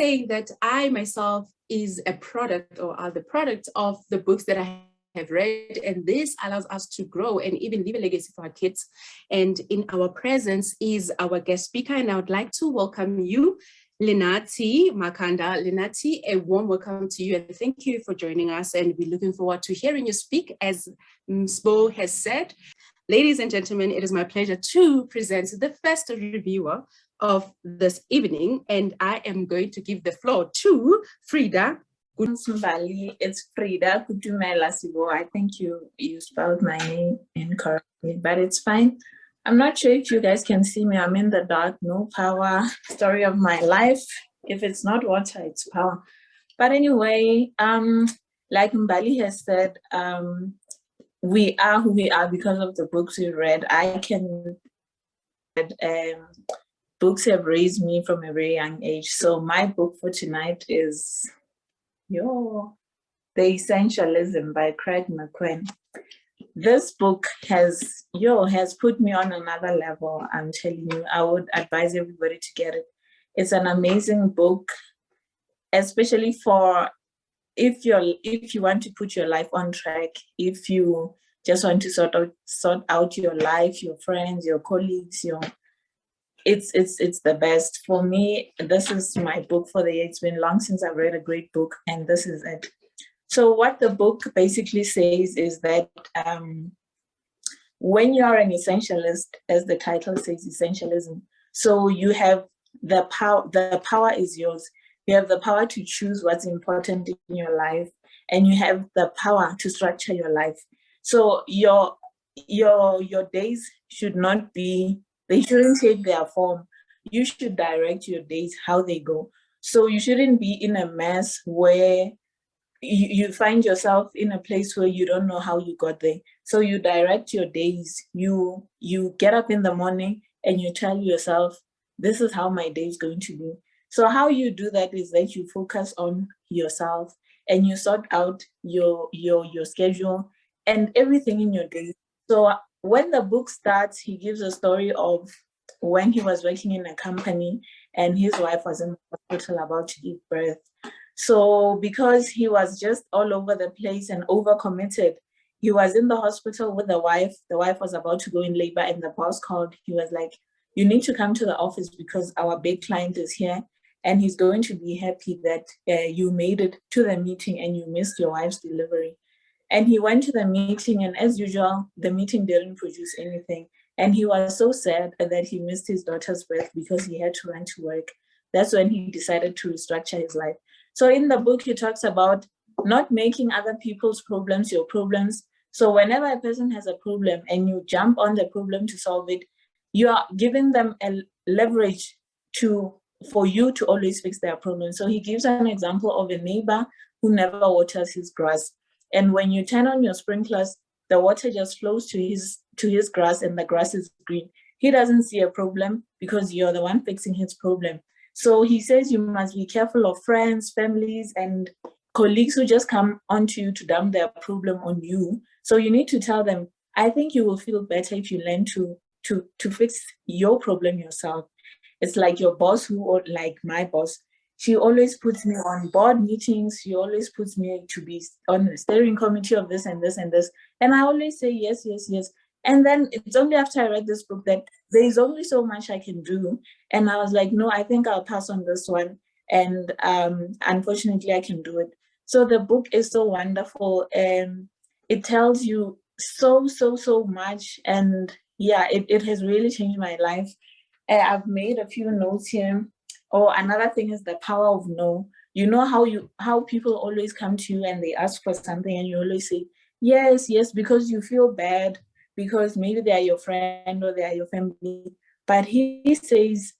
saying that I myself is a product or are the product of the books that I have read, and this allows us to grow and even leave a legacy for our kids. And in our presence is our guest speaker, and I would like to welcome you, Lenati Makanda. Lenati, a warm welcome to you, and thank you for joining us, and we're looking forward to hearing you speak. As Sbo has said, ladies and gentlemen, it is my pleasure to present the first reviewer of this evening, and I am going to give the floor to Frida. It's Frida Kutumela Sibo. I think you spelled my name incorrectly, but it's fine. I'm not sure if you guys can see me. I'm in the dark, no power, story of my life. If it's not water, it's power. But anyway, like Mbali has said, we are who we are because of the books we read. Books have raised me from a very young age. So my book for tonight is The Essentialism by Craig McQueen. This book has put me on another level. I'm telling you, I would advise everybody to get it. It's an amazing book, especially for if you want to put your life on track, if you just want to sort out your life, your friends, your colleagues, it's the best. For me, this is my book for the year. It's been long since I've read a great book, and this is it. So what the book basically says is that when you are an essentialist, as the title says, essentialism, so you have the power is yours. You have the power to choose what's important in your life, and you have the power to structure your life. So your days should not be, they shouldn't take their form. You should direct your days how they go. So you shouldn't be in a mess where you find yourself in a place where you don't know how you got there. So you direct your days. You get up in the morning and you tell yourself, this is how my day is going to be. So how you do that is that you focus on yourself and you sort out your schedule and everything in your day. So when the book starts, he gives a story of when he was working in a company and his wife was in the hospital about to give birth. So because he was just all over the place and overcommitted, he was in the hospital with the wife. The wife was about to go in labor and the boss called. He was like, you need to come to the office because our big client is here and he's going to be happy that you made it to the meeting and you missed your wife's delivery. And he went to the meeting, and as usual, the meeting didn't produce anything. And he was so sad that he missed his daughter's birth because he had to run to work. That's when he decided to restructure his life. So in the book, he talks about not making other people's problems your problems. So whenever a person has a problem and you jump on the problem to solve it, you are giving them a leverage for you to always fix their problem. So he gives an example of a neighbor who never waters his grass. And when you turn on your sprinklers, the water just flows to his grass and the grass is green. He doesn't see a problem because you're the one fixing his problem. So he says you must be careful of friends, families, and colleagues who just come onto you to dump their problem on you. So you need to tell them, I think you will feel better if you learn to fix your problem yourself. It's like your boss or like my boss. She always puts me on board meetings. She always puts me to be on the steering committee of this and this and this. And I always say, yes, yes, yes. And then it's only after I read this book that there is only so much I can do. And I was like, no, I think I'll pass on this one. And unfortunately, I can do it. So the book is so wonderful. And it tells you so much. And yeah, it has really changed my life. I've made a few notes here. Oh, another thing is the power of no. You know how people always come to you and they ask for something and you always say, yes, yes, because you feel bad, because maybe they are your friend or they are your family. But he says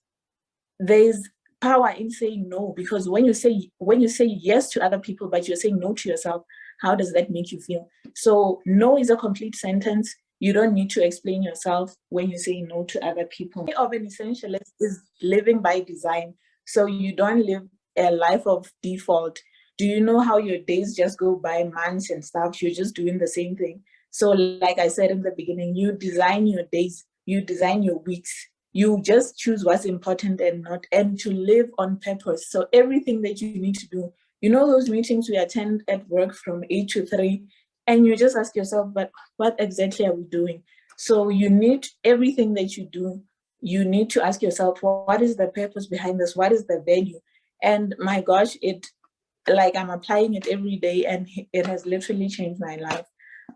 there's power in saying no, because when you say yes to other people, but you're saying no to yourself, how does that make you feel? So no is a complete sentence. You don't need to explain yourself when you say no to other people. Of an essentialist is living by design. So you don't live a life of default. Do you know how your days just go by, months and stuff? You're just doing the same thing. So like I said in the beginning, you design your days, you design your weeks, You just choose what's important and not, and to live on purpose. So everything that you need to do, you know, those meetings we attend at work from 8 to 3, and you just ask yourself, but what exactly are we doing? So you need, everything that you do, you need to ask yourself, well, what is the purpose behind this? What is the value? And my gosh, like I'm applying it every day, and it has literally changed my life.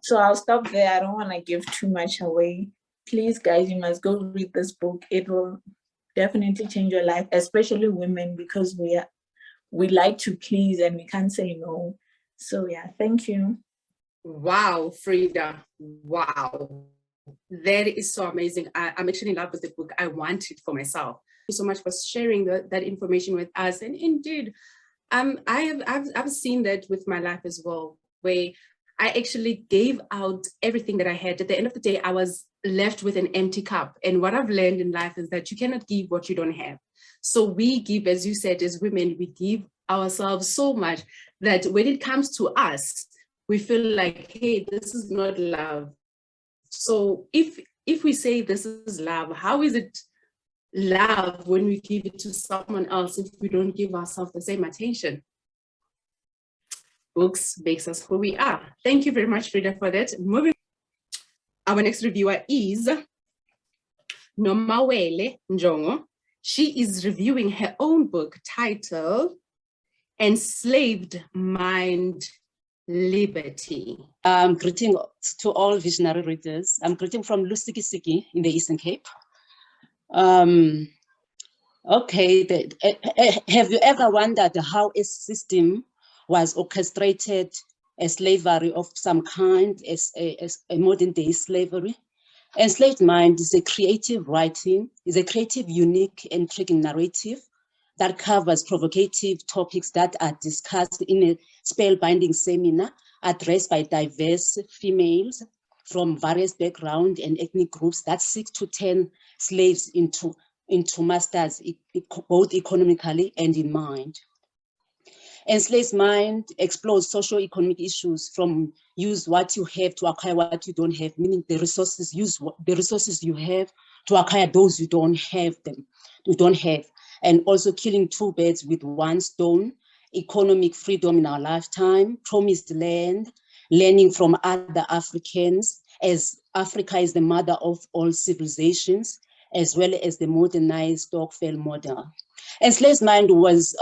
So I'll stop there. I don't want to give too much away. Please, guys, you must go read this book. It will definitely change your life, especially women, because we like to please and we can't say no. So yeah, thank you. Wow, Frida. Wow. That is so amazing. I'm actually in love with the book. I want it for myself. Thank you so much for sharing that information with us. And indeed, I've seen that with my life as well, where I actually gave out everything that I had. At the end of the day, I was left with an empty cup. And what I've learned in life is that you cannot give what you don't have. So we give, as you said, as women, we give ourselves so much that when it comes to us, we feel like, hey, this is not love. So if we say this is love, how is it love when we give it to someone else if we don't give ourselves the same attention? Books makes us who we are. Thank you very much, Frida, for that. Moving, our next reviewer is Nomawele Njongo. She is reviewing her own book titled Enslaved Mind Liberty. Greeting to all visionary readers. I'm greeting from Lusikisiki in the Eastern Cape. Okay, have you ever wondered how a system was orchestrated, a slavery of some kind, as a modern day slavery? Enslaved Mind is a creative writing, is a creative, unique, intriguing narrative that covers provocative topics that are discussed in a spellbinding seminar addressed by diverse females from various backgrounds and ethnic groups that seek to turn slaves into masters, both economically and in mind. Enslaved Mind explores socio-economic issues from use what you have to acquire what you don't have, meaning the resources, use the resources you have to acquire those you don't have. And also killing two birds with one stone, economic freedom in our lifetime, promised land, learning from other Africans, as Africa is the mother of all civilizations, as well as the modernized Stokvel model. Enslaved Mind was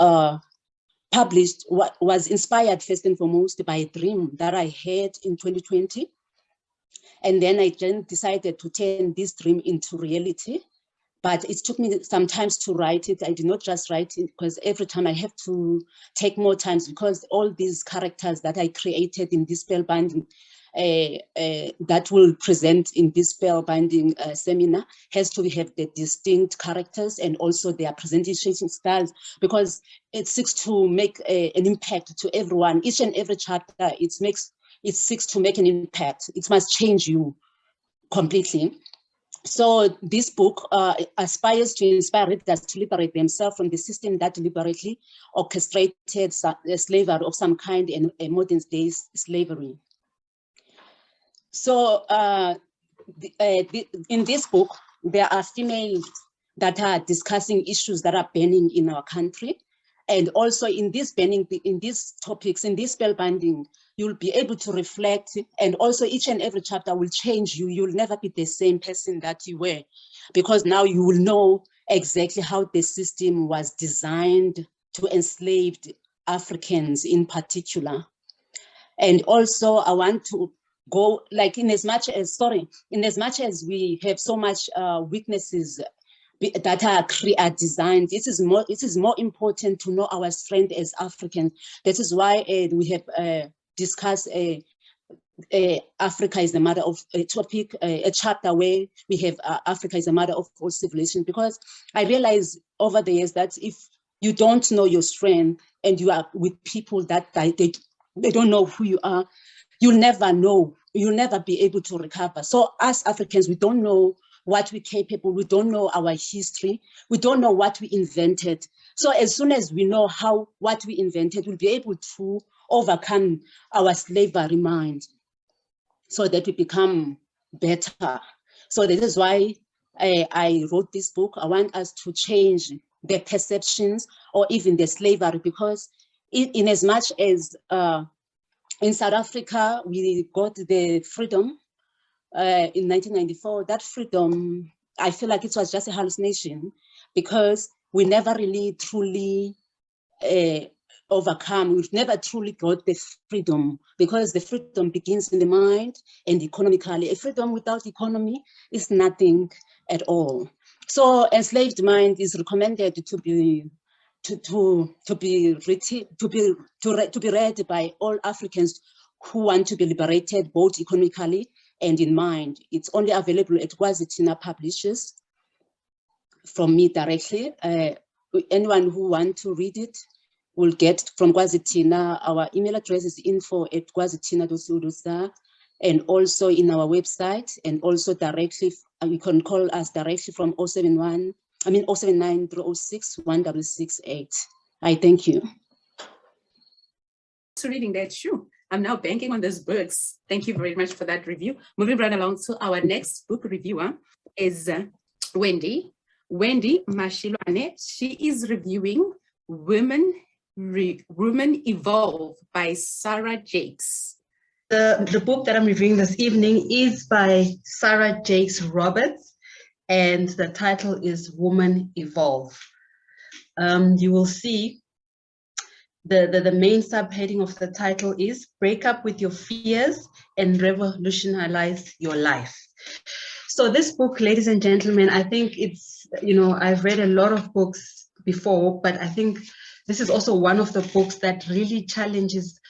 published, was inspired first and foremost by a dream that I had in 2020. And then I then decided to turn this dream into reality. But it took me some time to write it. I did not just write it because every time I have to take more time, because all these characters that I created in this spellbinding that will present in this spellbinding seminar has to have the distinct characters and also their presentation styles, because it seeks to make an impact to everyone. Each and every chapter, it seeks to make an impact. It must change you completely. So this book aspires to inspire readers to liberate themselves from the system that deliberately orchestrated slavery of some kind and a modern day slavery. So in this book, there are females that are discussing issues that are burning in our country. And also in this topics, in this spellbinding, you'll be able to reflect, and also each and every chapter will change you. You'll never be the same person that you were, because now you will know exactly how the system was designed to enslave Africans in particular. And also I want to go, like, in as much as we have so much weaknesses that are designed, it is more important to know our strength as Africans. That is why we have discussed Africa is the mother of a topic, a chapter where we have Africa is the mother of all civilization, because I realize over the years that if you don't know your strength and you are with people that they don't know who you are, you'll never be able to recover. So as Africans, we don't know what we're capable, we don't know our history, we don't know what we invented. So as soon as we know what we invented, we'll be able to overcome our slavery mind so that we become better. So this is why I wrote this book. I want us to change the perceptions or even the slavery, because in as much as in South Africa, we got the freedom in 1994, that freedom, I feel like it was just a hallucination, because we never really truly overcome. We've never truly got the freedom, because the freedom begins in the mind and economically. A freedom without economy is nothing at all. So enslaved mind is recommended to be read by all Africans who want to be liberated both economically and in mind. It's only available at Kwazitina Publishers from me directly. Anyone who wants to read it will get from Kwazitina. Our email address is info@kwazitina.co.za, and also in our website, and also directly, you can call us directly from 079-306-1668. I thank you. To reading that, sure. I'm now banking on those books. Thank you very much for that review. Moving right along to our next book reviewer is Wendy Mashilwane. She is reviewing Women Evolve by Sarah Jakes. The book that I'm reviewing this evening is by Sarah Jakes Roberts, and the title is Women Evolve. You will see the main subheading of the title is Break Up with Your Fears and Revolutionize Your Life. So this book, ladies and gentlemen, I think it's, I've read a lot of books before, but I think this is also one of the books that really challenges,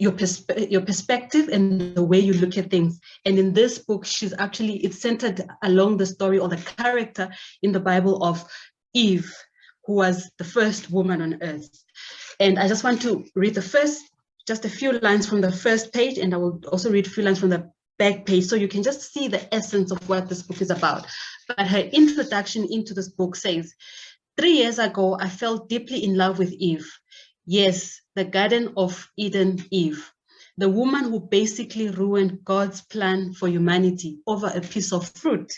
your perspective and the way you look at things. And in this book, it's centered along the story or the character in the Bible of Eve, who was the first woman on earth. And I just want to read just a few lines from the first page, and I will also read a few lines from the back page, so you can just see the essence of what this book is about. But her introduction into this book says, 3 years ago, I fell deeply in love with Eve. Yes, the Garden of Eden Eve, the woman who basically ruined God's plan for humanity over a piece of fruit.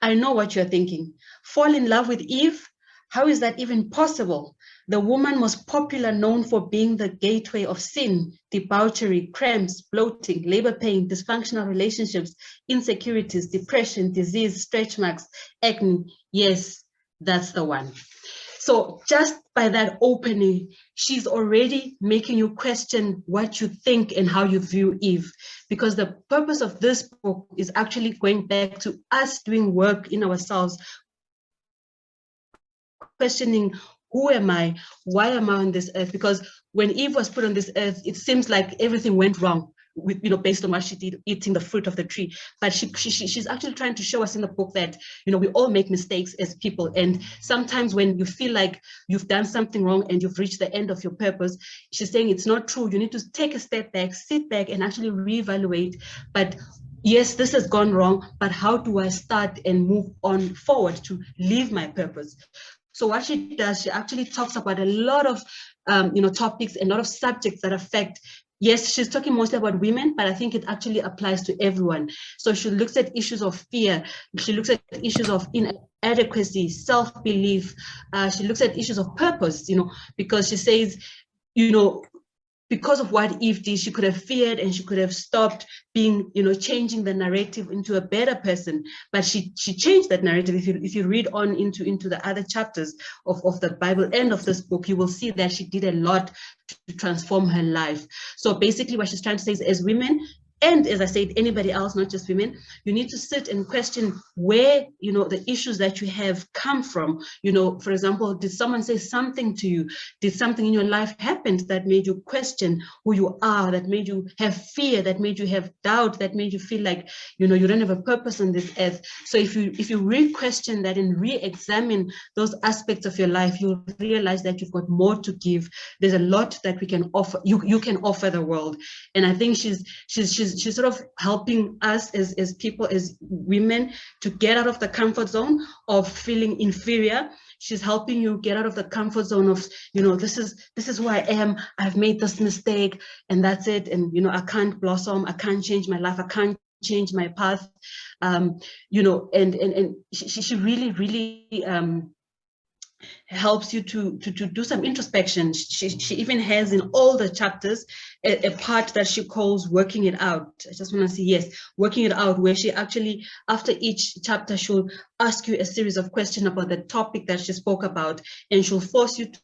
I know what you're thinking. Fall in love with Eve? How is that even possible? The woman most popular, known for being the gateway of sin, debauchery, cramps, bloating, labor pain, dysfunctional relationships, insecurities, depression, disease, stretch marks, acne. Yes, that's the one. So just by that opening, she's already making you question what you think and how you view Eve. Because the purpose of this book is actually going back to us doing work in ourselves, questioning, who am I? Why am I on this earth? Because when Eve was put on this earth, it seems like everything went wrong, with, based on what she did, eating the fruit of the tree. But she's actually trying to show us in the book that, we all make mistakes as people. And sometimes when you feel like you've done something wrong and you've reached the end of your purpose, she's saying it's not true. You need to take a step back, sit back, and actually reevaluate. But yes, this has gone wrong, but how do I start and move on forward to live my purpose? So what she does, she actually talks about a lot of, topics and a lot of subjects that affect. Yes, she's talking mostly about women, but I think it actually applies to everyone. So she looks at issues of fear. She looks at issues of inadequacy, self-belief. She looks at issues of purpose, because she says, because of what Eve did, she could have feared and she could have stopped being, changing the narrative into a better person. But she changed that narrative. If you read on into the other chapters of the Bible and of this book, you will see that she did a lot to transform her life. So basically what she's trying to say is, as women, and as I said, anybody else, not just women, you need to sit and question where, the issues that you have come from. For example, did someone say something to you? Did something in your life happen that made you question who you are, that made you have fear, that made you have doubt, that made you feel like, you don't have a purpose on this earth? So if you re-question that and re-examine those aspects of your life, you'll realize that you've got more to give. There's a lot that we can offer, you can offer the world. And I think she's sort of helping us as people, as women, to get out of the comfort zone of feeling inferior. She's helping you get out of the comfort zone of, this is who I am. I've made this mistake and that's it. And, I can't blossom. I can't change my life. I can't change my path. You know, and she really helps you to do some introspection. She even has in all the chapters a part that she calls working it out. I just want to say, yes, working it out, where she actually, after each chapter, she'll ask you a series of questions about the topic that she spoke about, and she'll force you to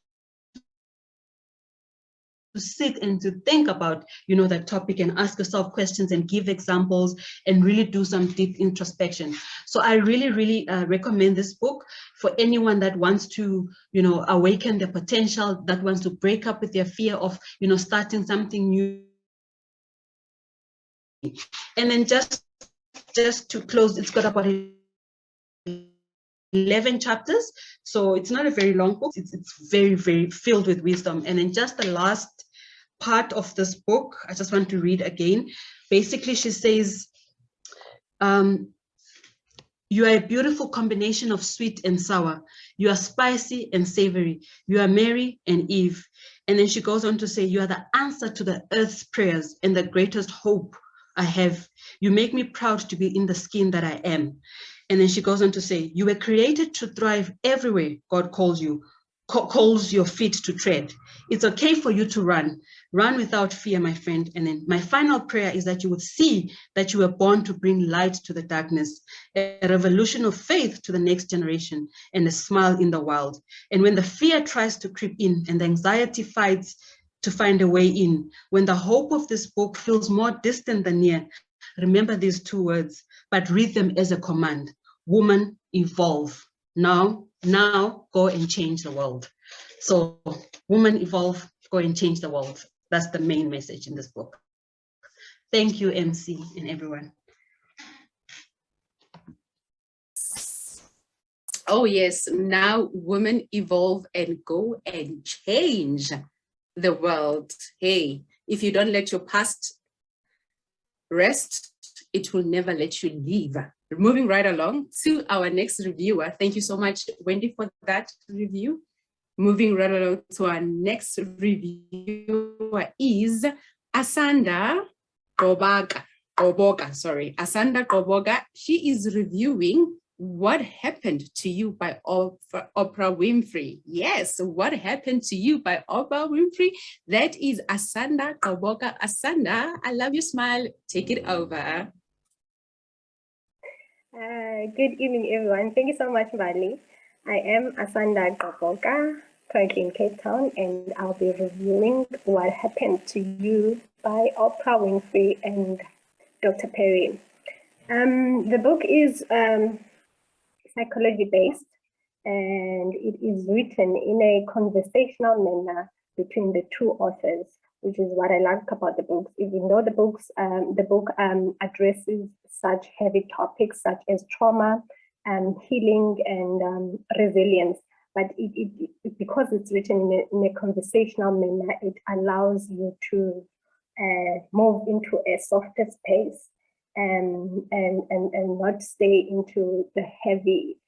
sit and to think about, you know, that topic, and ask yourself questions and give examples and really do some deep introspection. So I really recommend this book for anyone that wants to, you know, awaken their potential, that wants to break up with their fear of, you know, starting something new. And then just to close, it's got about 11 chapters, so it's not a very long book. It's very filled with wisdom. And then just the last part of this book, I just want to read again. Basically, she says, you are a beautiful combination of sweet and sour. You are spicy and savory. You are Mary and Eve. And then she goes on to say, you are the answer to the earth's prayers and the greatest hope I have. You make me proud to be in the skin that I am. And then she goes on to say, you were created to thrive everywhere God calls you, calls your feet to tread. It's okay for you to run. Run without fear, my friend. And then my final prayer is that you would see that you were born to bring light to the darkness, a revolution of faith to the next generation, and a smile in the world. And when the fear tries to creep in and the anxiety fights to find a way in, when the hope of this book feels more distant than near, remember these two words, but read them as a command. Woman, evolve. Now, go and change the world. So, woman, evolve, go and change the world. That's the main message in this book. Thank you, MC, and everyone. Oh, yes. Now, women, evolve and go and change the world. Hey, if you don't let your past rest, it will never let you leave. Moving right along to our next reviewer. Thank you so much, Wendy, for that review. Moving right along to our next reviewer is Asanda Koboga. Asanda Koboga. She is reviewing What Happened to You by Oprah Winfrey. Yes, What Happened to You by Oprah Winfrey. That is Asanda Koboga. Asanda, I love your smile. Take it over. Good evening, everyone. Thank you so much, Bali. I am Asanda Koboga, currently in Cape Town, and I'll be reviewing What Happened to You by Oprah Winfrey and Dr. Perry. The book is psychology-based, and it is written in a conversational manner between the two authors, which is what I like about the books. Even though the book addresses such heavy topics such as trauma, healing, and resilience, but because it's written in a conversational manner, it allows you to move into a softer space and not stay into the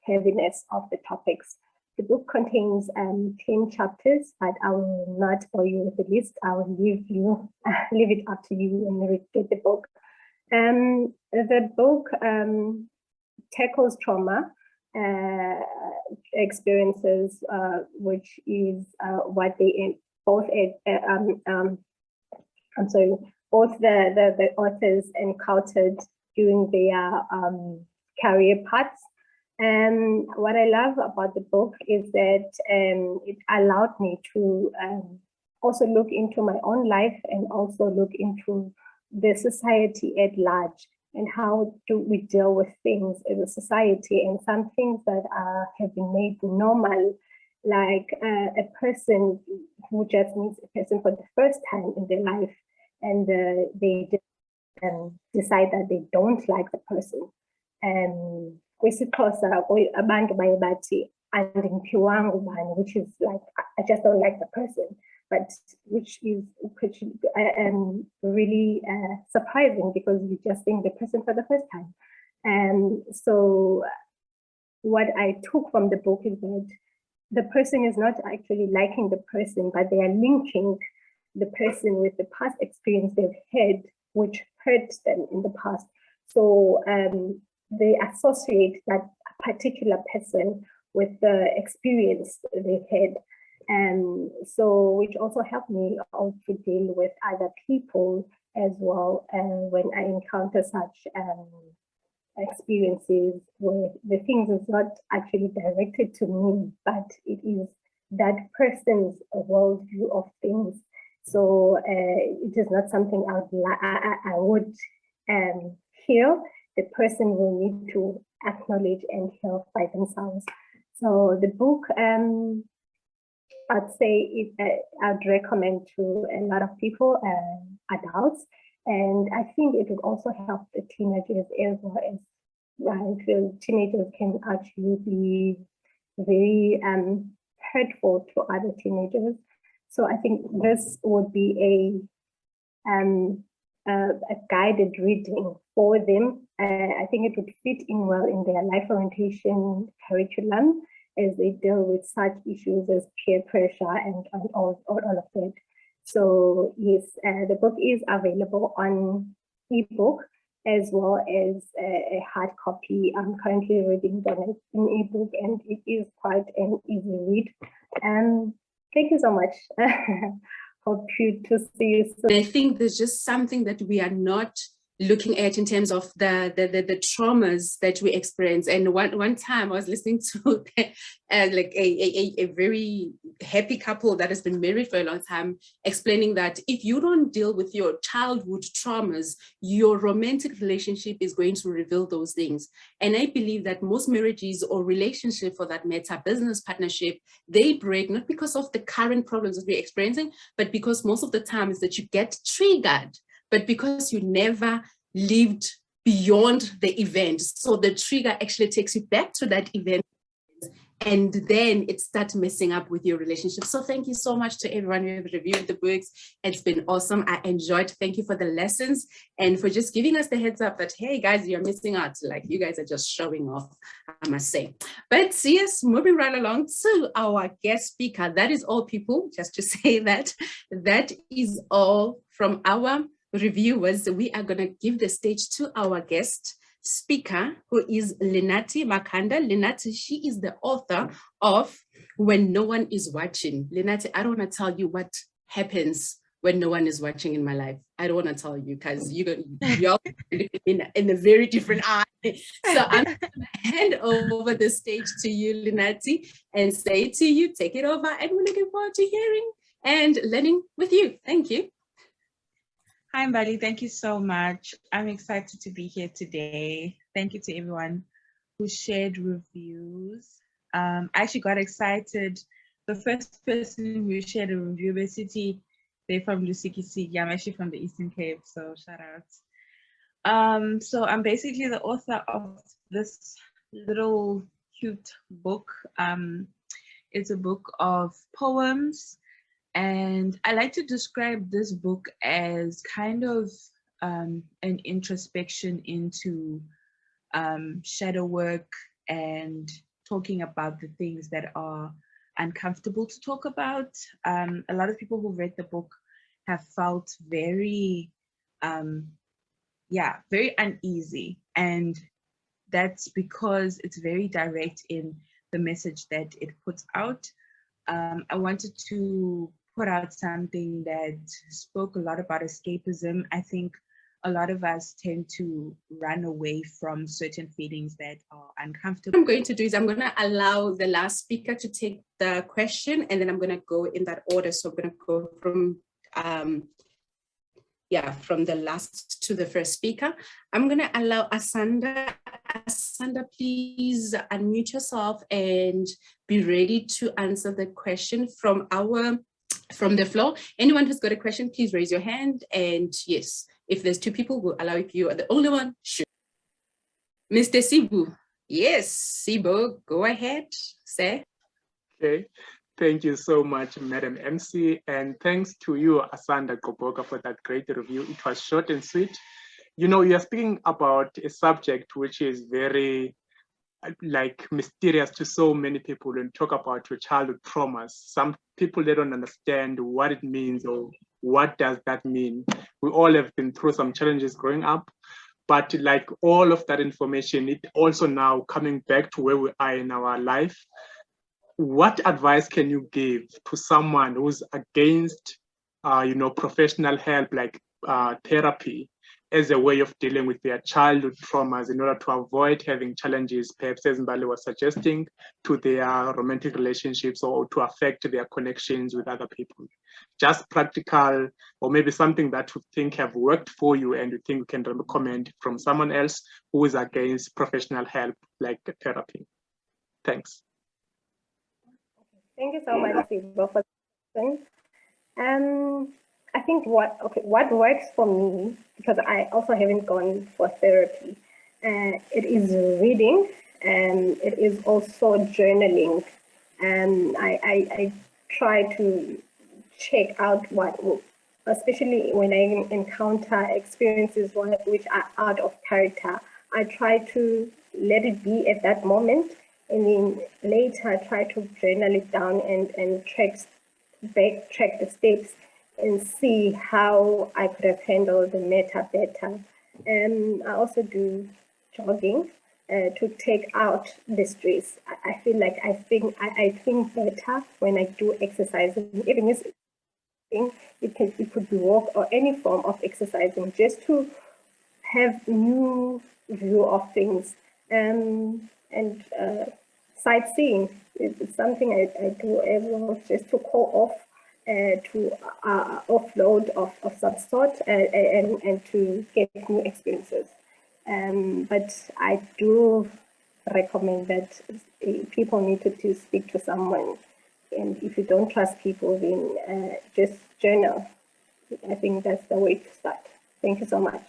heaviness of the topics. The book contains 10 chapters, but I will not bore you with the list. I will leave it up to you and read the book. The book tackles trauma experiences, which is what they both the authors encountered during their career paths. And what I love about the book is that it allowed me to also look into my own life and also look into the society at large, and how do we deal with things as a society, and some things that have been made normal, like a person who just meets a person for the first time in their life, and they decide that they don't like the person. KwisiXhosa abantu baye bathi andimpiwanga ubani, which is like I just don't like the person, but which is really surprising, because you just think the person for the first time. And so what I took from the book is that the person is not actually liking the person, but they are linking the person with the past experience they've had, which hurt them in the past. So they associate that particular person with the experience they had. So which also helped me also deal with other people as well when I encounter such experiences where the things is not actually directed to me, but it is that person's worldview of things. So it is not something I would hear. The person will need to acknowledge and hear by themselves. So the book, I'd say I'd recommend to a lot of people, adults, and I think it would also help the teenagers as well, as I feel teenagers can actually be very hurtful to other teenagers. So I think this would be a guided reading for them. I think it would fit in well in their life orientation curriculum as they deal with such issues as peer pressure and all of that. So yes, the book is available on ebook as well as a hard copy. I'm currently reading it in ebook, and it is quite an easy read. Thank you so much. Hope to see you soon. I think there's just something that we are not looking at in terms of the traumas that we experience. And one time I was listening to like a very happy couple that has been married for a long time, explaining that if you don't deal with your childhood traumas, your romantic relationship is going to reveal those things. And I believe that most marriages, or relationship for that matter, business partnership, they break not because of the current problems that we're experiencing, but because most of the time is that you get triggered, but because you never lived beyond the event. So the trigger actually takes you back to that event, and then it starts messing up with your relationship. So thank you so much to everyone who have reviewed the books. It's been awesome. I enjoyed. Thank you for the lessons and for just giving us the heads up that, hey guys, you're missing out. Like, you guys are just showing off, I must say. But yes, moving right along to our guest speaker. That is all, people, just to say that is all from our reviewers. We are going to give the stage to our guest speaker, who is Lenathi Makhanda. Lenathi, she is the author of When No One Is Watching. Lenathi, I don't want to tell you what happens when no one is watching in my life. I don't want to tell you, because you're in a very different eye. So I'm going to hand over the stage to you, Lenathi, and say to you, take it over, and we're looking forward to hearing and learning with you. Thank you. Hi, Mbali. Thank you so much. I'm excited to be here today. Thank you to everyone who shared reviews. I actually got excited. The first person who shared a review, basically, they're from Lusikisiki. I'm actually from the Eastern Cape, so shout out. So I'm basically the author of this little cute book. It's a book of poems. And I like to describe this book as kind of an introspection into shadow work and talking about the things that are uncomfortable to talk about. A lot of people who read the book have felt very, very uneasy. And that's because it's very direct in the message that it puts out. I wanted to put out something that spoke a lot about escapism. I think a lot of us tend to run away from certain feelings that are uncomfortable. What I'm going to do is I'm going to allow the last speaker to take the question, and then I'm going to go in that order. So I'm going to go from from the last to the first speaker. I'm going to allow Asanda. Asanda, please unmute yourself and be ready to answer the question from the floor. Anyone who's got a question, please raise your hand. And yes, if there's two people, we'll allow. If you are the only one, sure. Mr. Sibu. Yes, Sibu, go ahead, sir. Okay. Thank you so much, Madam MC, and thanks to you, Asanda Goboka, for that great review. It was short and sweet. You know, you're speaking about a subject which is very mysterious to so many people. When you talk about your childhood traumas, some people, they don't understand what it means or what does that mean. We all have been through some challenges growing up, But like all of that information, it also now coming back to where we are in our life. What advice can you give to someone who's against, professional help like therapy as a way of dealing with their childhood traumas in order to avoid having challenges, perhaps as Mbali was suggesting, to their romantic relationships or to affect their connections with other people? Just practical, or maybe something that you think have worked for you and you think you can recommend from someone else who is against professional help like therapy. Thanks. Thank you so much, Sibo, for the question. I think what works for me, because I also haven't gone for therapy, it is reading, and it is also journaling. And I try to check out especially when I encounter experiences which are out of character, I try to let it be at that moment, and then later I try to journal it down and backtrack the steps and see how I could have handled the matter better. And I also do jogging to take out the stress. I feel like I think better when I do exercising. Even if it could be walk or any form of exercising, just to have new view of things. And sightseeing is something I do as well, just to call off, to offload of some sort, and to get new experiences. But I do recommend that people need to speak to someone. And if you don't trust people, then just journal. I think that's the way to start. Thank you so much.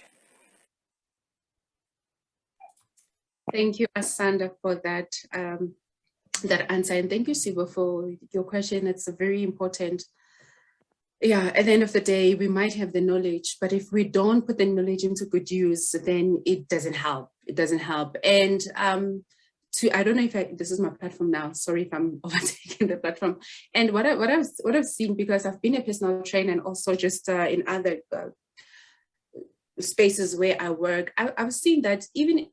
Thank you, Asanda, for that answer. And thank you, Sibo, for your question. It's a very important. Yeah, at the end of the day, we might have the knowledge, but if we don't put the knowledge into good use, then it doesn't help. It doesn't help. And I don't know if this is my platform now. Sorry if I'm overtaking the platform. And what I've seen, because I've been a personal trainer and also just in other spaces where I work, I've seen that even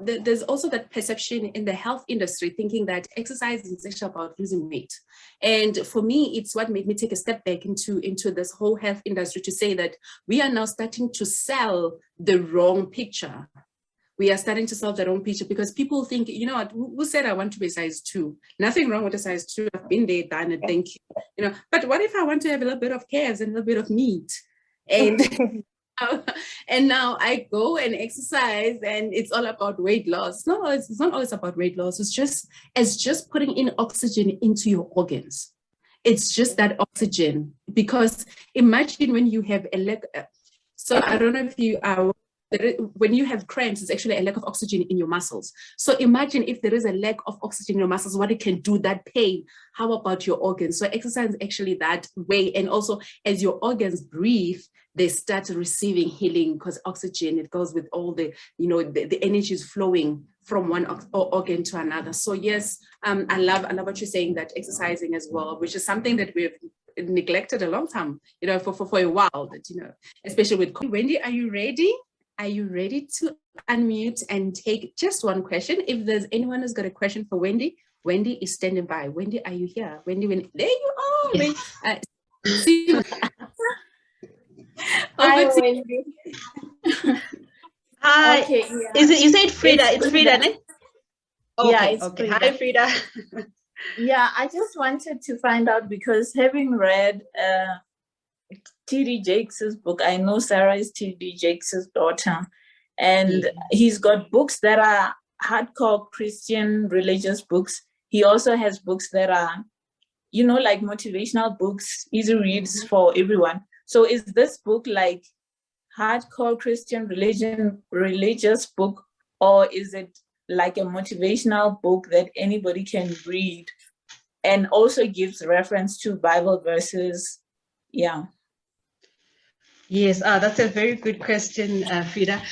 there's also that perception in the health industry thinking that exercise is actually about losing weight. And for me, it's what made me take a step back into this whole health industry, to say that we are now starting to sell the wrong picture. We are starting to sell the wrong picture because people think, you know what, who said I want to be size 2? Nothing wrong with a size 2. I've been there, done it, thank you. But what if I want to have a little bit of calves and a little bit of meat? And and now I go and exercise and it's all about weight loss. No, it's not always about weight loss. It's just putting in oxygen into your organs. It's just that oxygen, because imagine when you have a leg. So I don't know if you are, when you have cramps, it's actually a lack of oxygen in your muscles. So imagine if there is a lack of oxygen in your muscles, what it can do, that pain. How about your organs? So exercise is actually that way. And also as your organs breathe, they start receiving healing, because oxygen, it goes with all the, the energy is flowing from one organ to another. So yes, I love what you're saying, that exercising as well, which is something that we've neglected a long time, for a while, that, especially with Wendy, are you ready? Are you ready to unmute and take just one question? If there's anyone who's got a question for Wendy, Wendy is standing by. Wendy, are you here? Wendy, there you are. Hi, Wendy. Hi. Okay, yeah. Is it? You said Frida. It's Frida, ne? Okay, yeah, it's okay. Frida. Hi, Frida. Yeah, I just wanted to find out, because having read T.D. Jakes' book, I know Sarah is T.D. Jakes' daughter, and he's got books that are hardcore Christian religious books. He also has books that are, like motivational books, easy reads for everyone. So is this book like hardcore Christian religious book, or is it like a motivational book that anybody can read and also gives reference to Bible verses? Yeah. Yes, that's a very good question, Frida.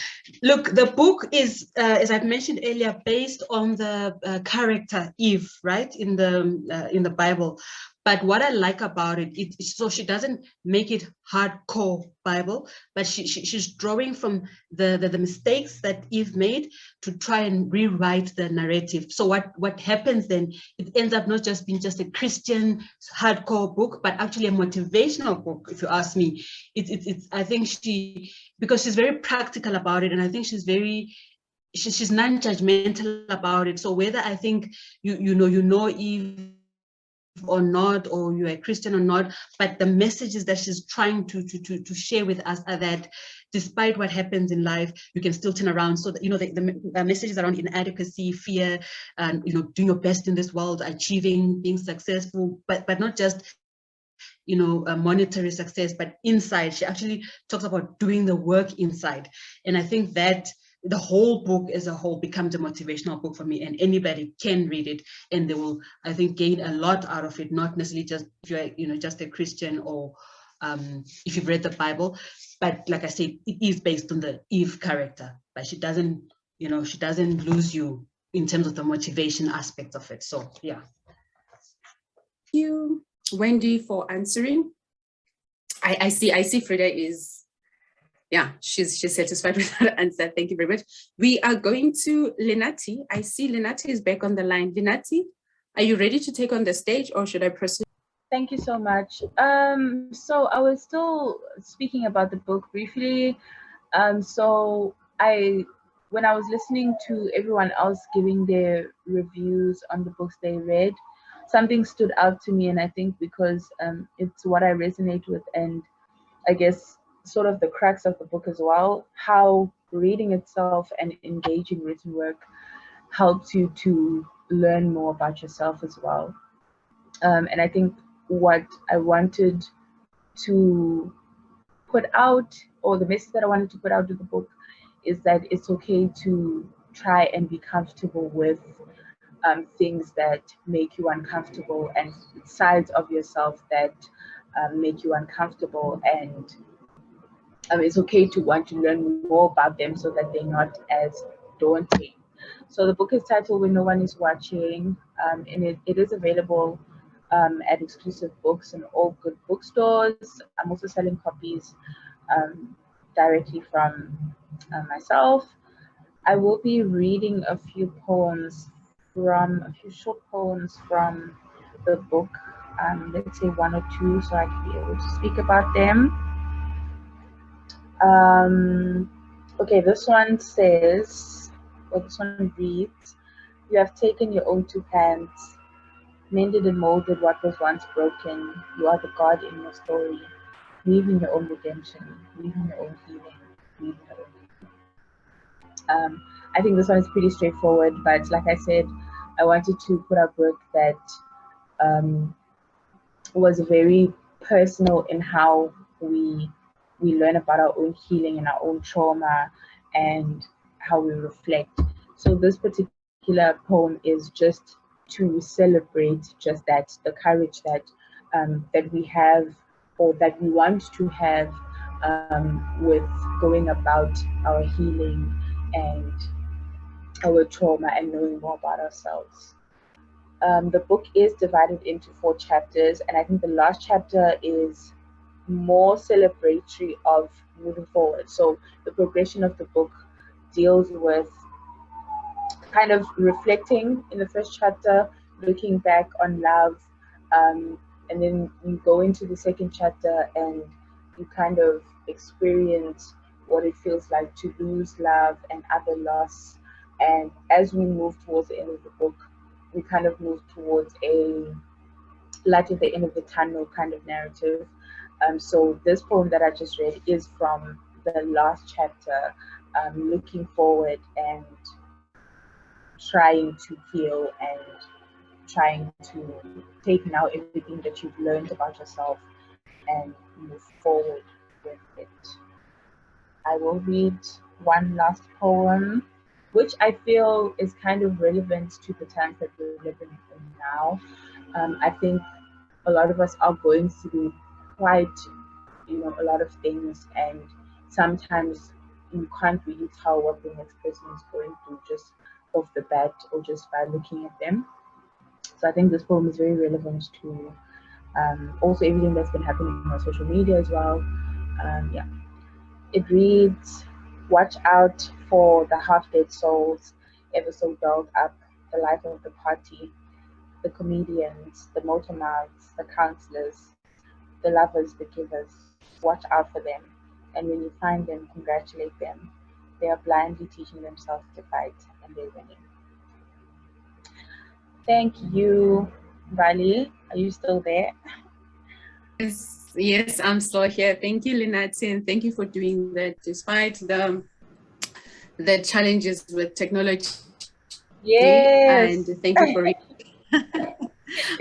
Look, the book is, as I've mentioned earlier, based on the character Eve, right, in the Bible. But what I like about it, so she doesn't make it hardcore Bible, but she's drawing from the mistakes that Eve made to try and rewrite the narrative. So what happens then, it ends up not just being just a Christian hardcore book, but actually a motivational book, if you ask me. I think because she's very practical about it, and I think she's non-judgmental about it. So whether I think you know Eve or not, or you're a Christian or not, but the messages that she's trying to share with us are that despite what happens in life, you can still turn around. So that, the messages around inadequacy, fear, and doing your best in this world, achieving, being successful, but not just a monetary success, but inside. She actually talks about doing the work inside, and I think that the whole book as a whole becomes a motivational book for me, and anybody can read it and they will, I think, gain a lot out of it, not necessarily just if you're just a Christian or if you've read the Bible. But like I said, it is based on the Eve character, but she doesn't lose you in terms of the motivation aspect of it. So yeah. Thank you, Wendy, for answering. I see Frida is, yeah, she's satisfied with that answer. Thank you very much. We are going to Lenati. I see Lenati is back on the line. Lenati, are you ready to take on the stage, or should I proceed? Thank you so much. So I was still speaking about the book briefly. So when I was listening to everyone else giving their reviews on the books they read, something stood out to me, and I think because it's what I resonate with, and I guess sort of the crux of the book as well, how reading itself and engaging written work helps you to learn more about yourself as well. And I think what I wanted to put out, or the message that I wanted to put out with the book, is that it's okay to try and be comfortable with things that make you uncomfortable, and sides of yourself that make you uncomfortable, and it's okay to want to learn more about them so that they're not as daunting. So the book is titled When No One Is Watching, and it is available at exclusive books and all good bookstores. I'm also selling copies directly from myself. I will be reading a few short poems from the book, let's say 1 or 2, so I can be able to speak about them. Okay, this one reads, "You have taken your own 2 hands, mended and molded what was once broken. You are the God in your story, weaving your own redemption, weaving your own healing, weaving your own healing." I think this one is pretty straightforward, but like I said, I wanted to put up work that was very personal in how we learn about our own healing and our own trauma and how we reflect. So this particular poem is just to celebrate just that, the courage that that we have, or that we want to have, with going about our healing and our trauma and knowing more about ourselves. The book is divided into 4 chapters, and I think the last chapter is more celebratory of moving forward. So the progression of the book deals with kind of reflecting in the first chapter, looking back on love, and then you go into the second chapter and you kind of experience what it feels like to lose love and other loss. And as we move towards the end of the book, we kind of move towards a light at the end of the tunnel kind of narrative. So this poem that I just read is from the last chapter, looking forward and trying to heal and trying to take now everything that you've learned about yourself and move forward with it. I will read one last poem, which I feel is kind of relevant to the times that we're living in now. I think a lot of us are going through quite, a lot of things, and sometimes you can't really tell what the next person is going through just off the bat or just by looking at them. So I think this poem is very relevant to Also everything that's been happening on social media as well. Yeah. It reads, watch out for the half-dead souls, ever so dolled up, the life of the party, the comedians, the motormouths, the counselors, the lovers, the givers. Watch out for them. And when you find them, congratulate them. They are blindly teaching themselves to fight, and they're winning. Thank you, Vali. Are you still there? Yes, I'm still here. Thank you, Linati, and thank you for doing that despite the challenges with technology. Yes. And thank you for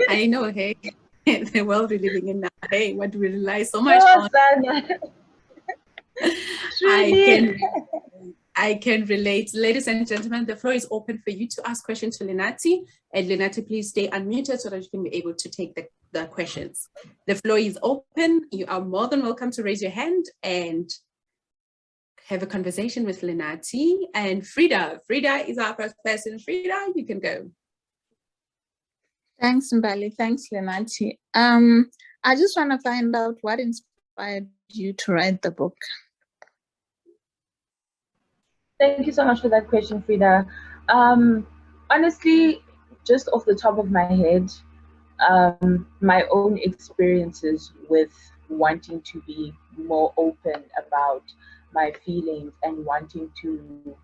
I know, hey, the world we're living in now, hey, what we rely so much on. I can relate. Ladies and gentlemen, the floor is open for you to ask questions to Linati. And Linati, please stay unmuted so that you can be able to take the questions. The floor is open. You are more than welcome to raise your hand and have a conversation with Linati. And Frida is our first person. Frida, you can go. Thanks, Mbali. Thanks, Linati. I just want to find out what inspired you to write the book. Thank you so much for that question, Frida. Honestly, just off the top of my head, my own experiences with wanting to be more open about my feelings and wanting to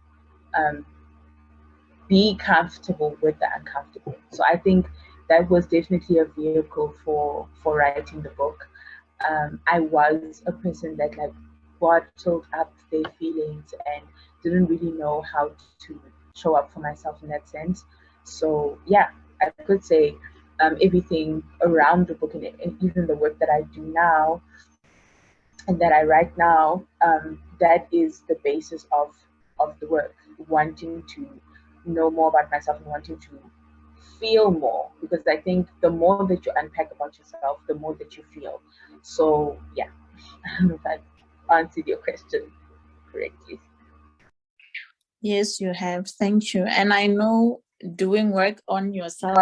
be comfortable with the uncomfortable. So I think that was definitely a vehicle for writing the book. I was a person that like bottled up their feelings and didn't really know how to show up for myself in that sense. So yeah, I could say everything around the book and even the work that I do now and that I write now, that is the basis of the work, wanting to know more about myself and wanting to feel more, because I think the more that you unpack about yourself, the more that you feel. So yeah, I don't know if I answered your question correctly. Yes, you have. Thank you. And I know doing work on yourself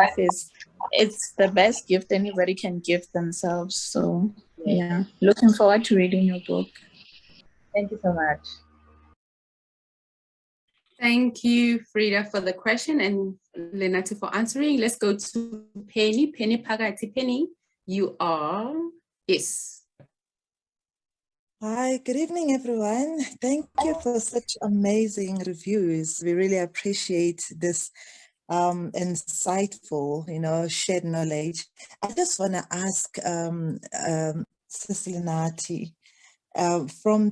it's the best gift anybody can give themselves. So yeah, looking forward to reading your book. Thank you so much. Thank you, Frida, for the question and Lenati for answering. Let's go to Penny. Penny Pagati. Penny, you are, yes. Hi, good evening, everyone. Thank you for such amazing reviews. We really appreciate this insightful, shared knowledge. I just want to ask Sister Linati, from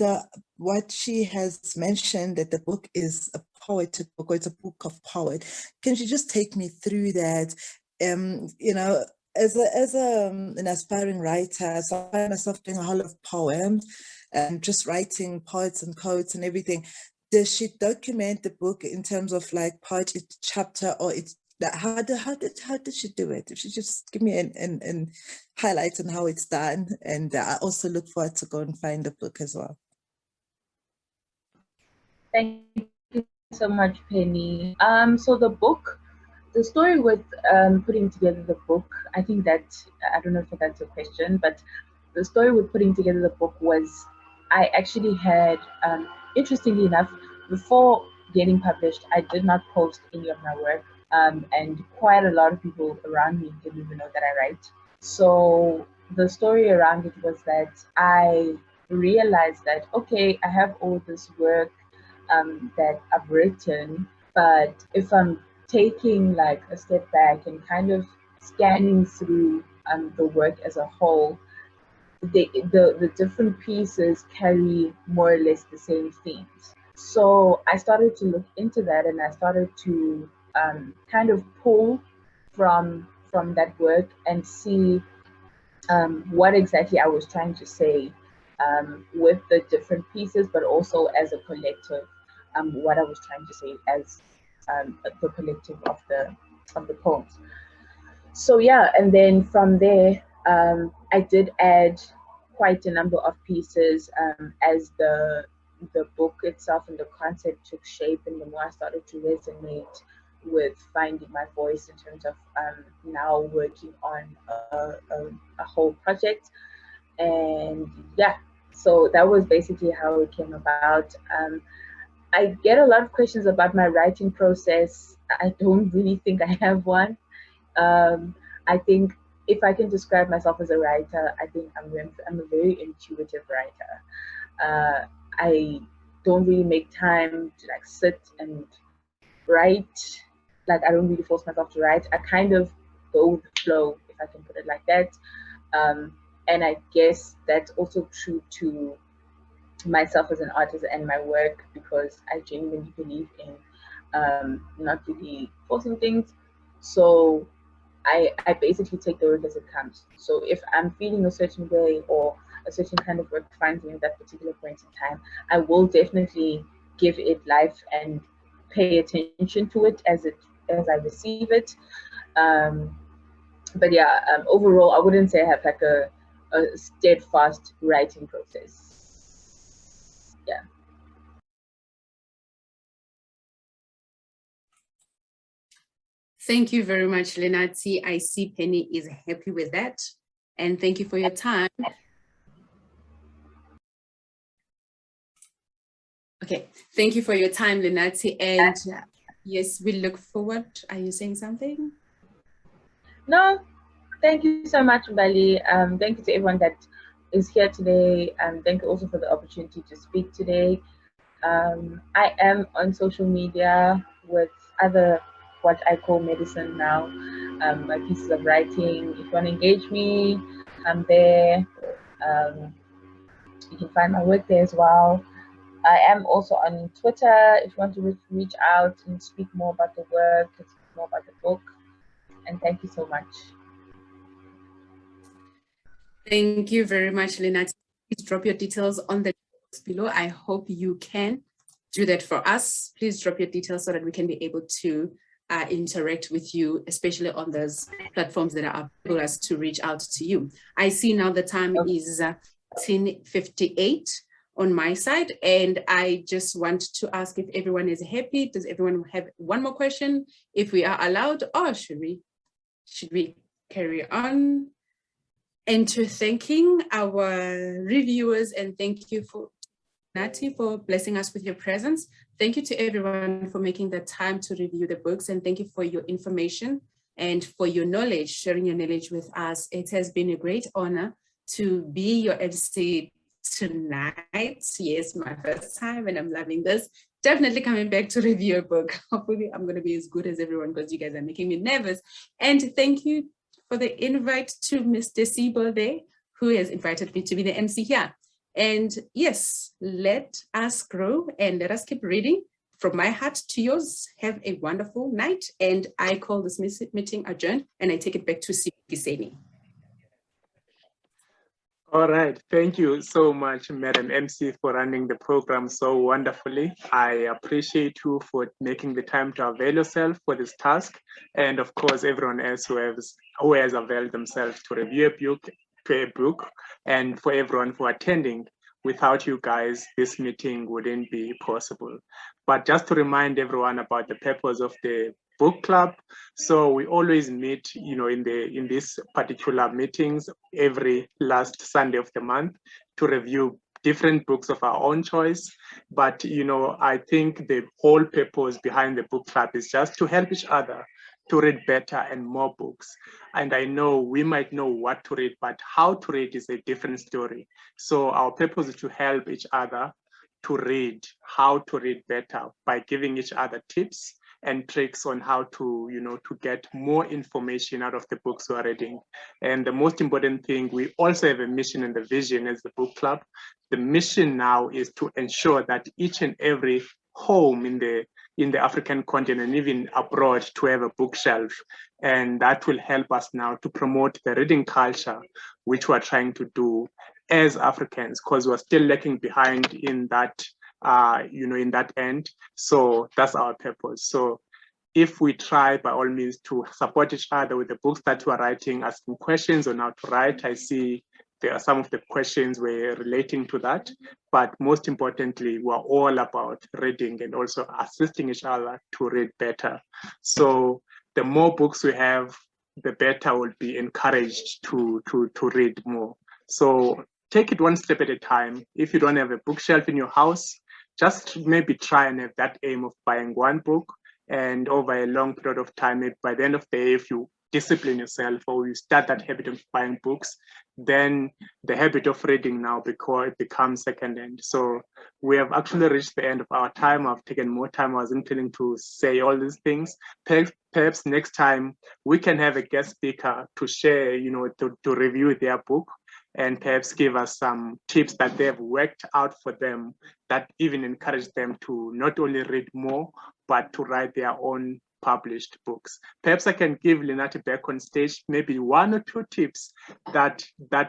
what she has mentioned, that the book is a poetic book, or it's a book of poet. Can you just take me through that? As an aspiring writer, so I find myself doing a whole lot of poems and just writing poets and quotes and everything. Does she document the book in terms of like part, each chapter, or it's how did she do it? If she just give me an highlight on how it's done, and I also look forward to go and find the book as well. Thank you so much, Penny. So the story with putting together the book, I think that, I don't know if that's a question, but the story with putting together the book was, I actually had, interestingly enough, before getting published, I did not post any of my work. And quite a lot of people around me didn't even know that I write. So the story around it was that I realized that, okay, I have all this work that I've written, but if I'm taking like a step back and kind of scanning through the work as a whole, the different pieces carry more or less the same themes. So I started to look into that, and I started to kind of pull from that work and see what exactly I was trying to say with the different pieces, but also as a collective, what I was trying to say as the collective of the poems. So yeah, and then from there, I did add quite a number of pieces as the book itself and the concept took shape, and the more I started to resonate with finding my voice in terms of now working on a whole project. And yeah, so that was basically how it came about. I get a lot of questions about my writing process. I don't really think I have one. I think if I can describe myself as a writer, I think I'm a very intuitive writer. I don't really make time to like sit and write. Like I don't really force myself to write. I kind of go with the flow, if I can put it like that. And I guess that's also true to myself as an artist and my work, because I genuinely believe in not really forcing things. So I basically take the work as it comes. So if I'm feeling a certain way or a certain kind of work finds me at that particular point in time, I will definitely give it life and pay attention to it as I receive it. But yeah, overall, I wouldn't say I have like a steadfast writing process. Yeah. Thank you very much, Lenati. I see Penny is happy with that. And thank you for your time. Okay, thank you for your time, Lenati. And yes, we look forward. Are you saying something? No, thank you so much, Bali. Thank you to everyone that is here today. Thank you also for the opportunity to speak today. I am on social media with other what I call medicine now, my pieces of writing. If you want to engage me, I'm there. You can find my work there as well. I am also on Twitter if you want to reach out and speak more about the work, speak more about the book. And thank you so much. Thank you very much, Lenati. Please drop your details on the box below. I hope you can do that for us. Please drop your details so that we can be able to interact with you, especially on those platforms that are able us to reach out to you. I see now the time is 10:58 on my side, and I just want to ask if everyone is happy. Does everyone have one more question, if we are allowed, or should we carry on? And to thanking our reviewers, and thank you for Nati for blessing us with your presence. Thank you to everyone for making the time to review the books, and thank you for your information and for your knowledge, sharing your knowledge with us. It has been a great honor to be your MC tonight. Yes, my first time, and I'm loving this. Definitely coming back to review a book. Hopefully I'm going to be as good as everyone, because you guys are making me nervous. And thank you for the invite to Mr. Sibo there, who has invited me to be the MC here. And yes, let us grow and let us keep reading. From my heart to yours, have a wonderful night. And I call this meeting adjourned, and I take it back to Giseni. All right, thank you so much, Madam MC, for running the program so wonderfully. I appreciate you for making the time to avail yourself for this task. And of course, everyone else who has availed themselves to review a book, and for everyone for attending. Without you guys, this meeting wouldn't be possible. But just to remind everyone about the purpose of the book club. So we always meet, in these particular meetings every last Sunday of the month to review different books of our own choice. But, I think the whole purpose behind the book club is just to help each other to read better and more books. And I know we might know what to read, but how to read is a different story. So our purpose is to help each other to read, how to read better, by giving each other tips and tricks on how to, to get more information out of the books we're reading. And the most important thing, we also have a mission and the vision as the book club. The mission now is to ensure that each and every home in the African continent, even abroad, to have a bookshelf. And that will help us now to promote the reading culture, which we're trying to do as Africans, because we're still lagging behind in that, in that end. So that's our purpose. So if we try by all means to support each other with the books that we're writing, asking questions on how to write, I see there are some of the questions were relating to that, but most importantly, we're all about reading and also assisting each other to read better. So the more books we have, the better we'll be encouraged to read more. So take it one step at a time. If you don't have a bookshelf in your house, just maybe try and have that aim of buying one book, and over a long period of time, maybe by the end of the day, if you discipline yourself or you start that habit of buying books, then the habit of reading now becomes second hand. So we have actually reached the end of our time. I've taken more time. I was intending to say all these things. Perhaps next time we can have a guest speaker to share, to review their book and perhaps give us some tips that they've worked out for them that even encourage them to not only read more, but to write their own published books. Perhaps I can give Lenathi back on stage maybe 1 or 2 tips that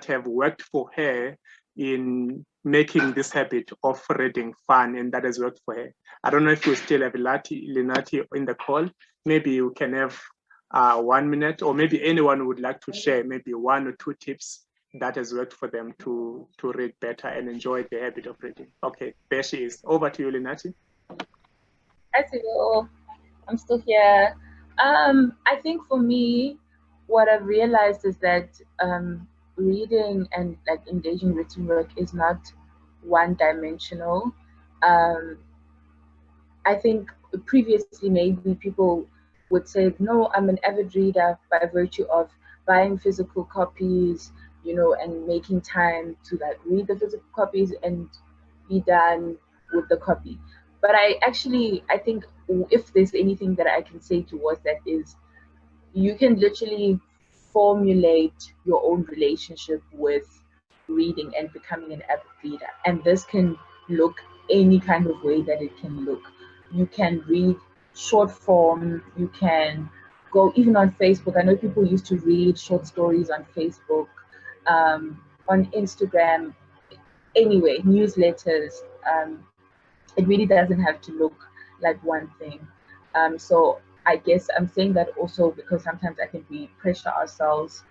have worked for her in making this habit of reading fun, and that has worked for her. I don't know if you still have Lenathi in the call. Maybe you can have 1 minute, or maybe anyone would like to share maybe 1 or 2 tips that has worked for them to read better and enjoy the habit of reading. Okay, there she is. Over to you, Lenathi. I'm still here. I think for me, what I've realized is that reading and like engaging written work is not one-dimensional. I think previously maybe people would say, no, I'm an avid reader by virtue of buying physical copies, and making time to like read the physical copies and be done with the copy. But I think if there's anything that I can say towards that is you can literally formulate your own relationship with reading and becoming an avid reader. And this can look any kind of way that it can look. You can read short form, you can go even on Facebook. I know people used to read short stories on Facebook, on Instagram, anyway, newsletters. It really doesn't have to look like one thing. So I guess I'm saying that also because sometimes I think we pressure ourselves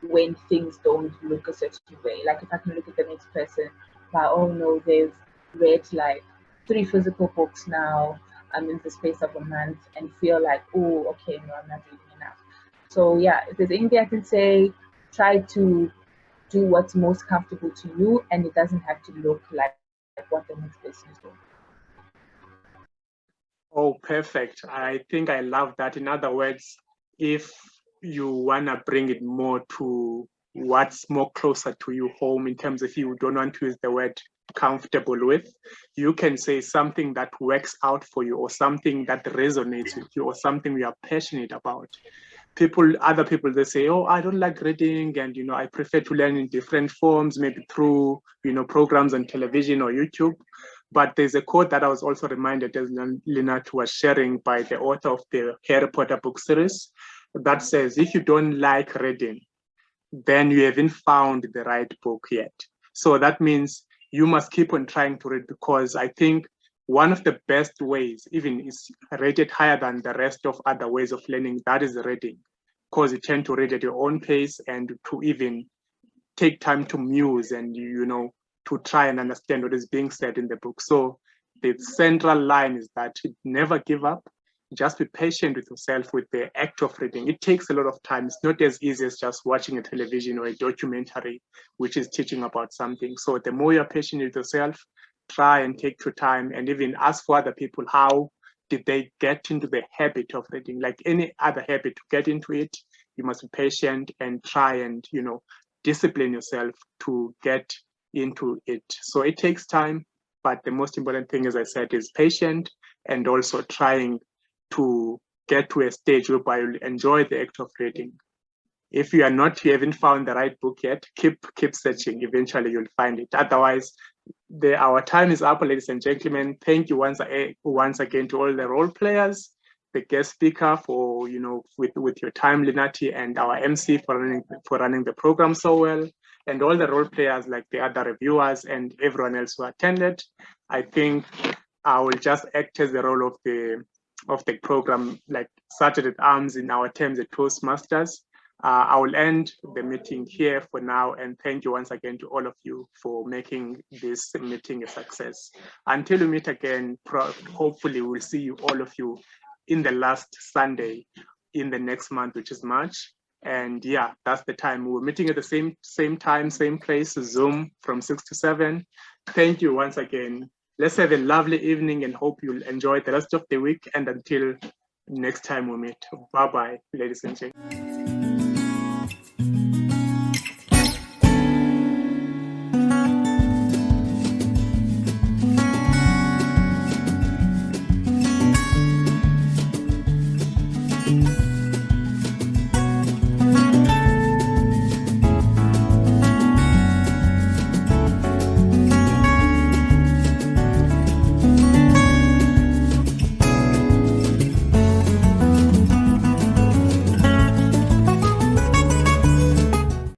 when things don't look a certain way. Like if I can look at the next person, oh no, they've read like 3 physical books now in the space of a month, and feel like, oh, okay, no, I'm not reading enough. So yeah, if there's anything I can say, try to do what's most comfortable to you, and it doesn't have to look like what the next person is doing. Oh, perfect. I think I love that. In other words, if you want to bring it more to what's more closer to you home, in terms of you don't want to use the word comfortable with, you can say something that works out for you, or something that resonates with you, or something you are passionate about. Other people, they say, oh, I don't like reading, and I prefer to learn in different forms, maybe through programs on television or YouTube. But there's a quote that I was also reminded, as Lenathi was sharing, by the author of the Harry Potter book series, that says, if you don't like reading, then you haven't found the right book yet. So that means you must keep on trying to read, because I think one of the best ways, even is rated higher than the rest of other ways of learning, that is reading, because you tend to read at your own pace and to even take time to muse and, to try and understand what is being said in the book. So the central line is that never give up. Just be patient with yourself with the act of reading. It takes a lot of time. It's not as easy as just watching a television or a documentary, which is teaching about something. So the more you're patient with yourself, try and take your time, and even ask for other people, how did they get into the habit of reading? Like any other habit, to get into it, you must be patient and try and, discipline yourself to get into it. So it takes time, but the most important thing, as I said, is patient, and also trying to get to a stage whereby you'll enjoy the act of reading. If you haven't found the right book yet, keep searching. Eventually you'll find it. Otherwise, our time is up, ladies and gentlemen. Thank you once again to all the role players, the guest speaker for, with your time, Lenathi, and our MC for running the program so well, and all the role players like the other reviewers and everyone else who attended. I think I will just act as the role of the program, like Sergeant at Arms in our terms at Toastmasters. I will end the meeting here for now, and thank you once again to all of you for making this meeting a success. Until we meet again, hopefully we'll see you, all of you, in the last Sunday in the next month, which is March. And yeah, that's the time. We're meeting at the same time, same place, Zoom from 6 to 7. Thank you once again. Let's have a lovely evening and hope you'll enjoy the rest of the week. And until next time we meet. Bye-bye, ladies and gentlemen.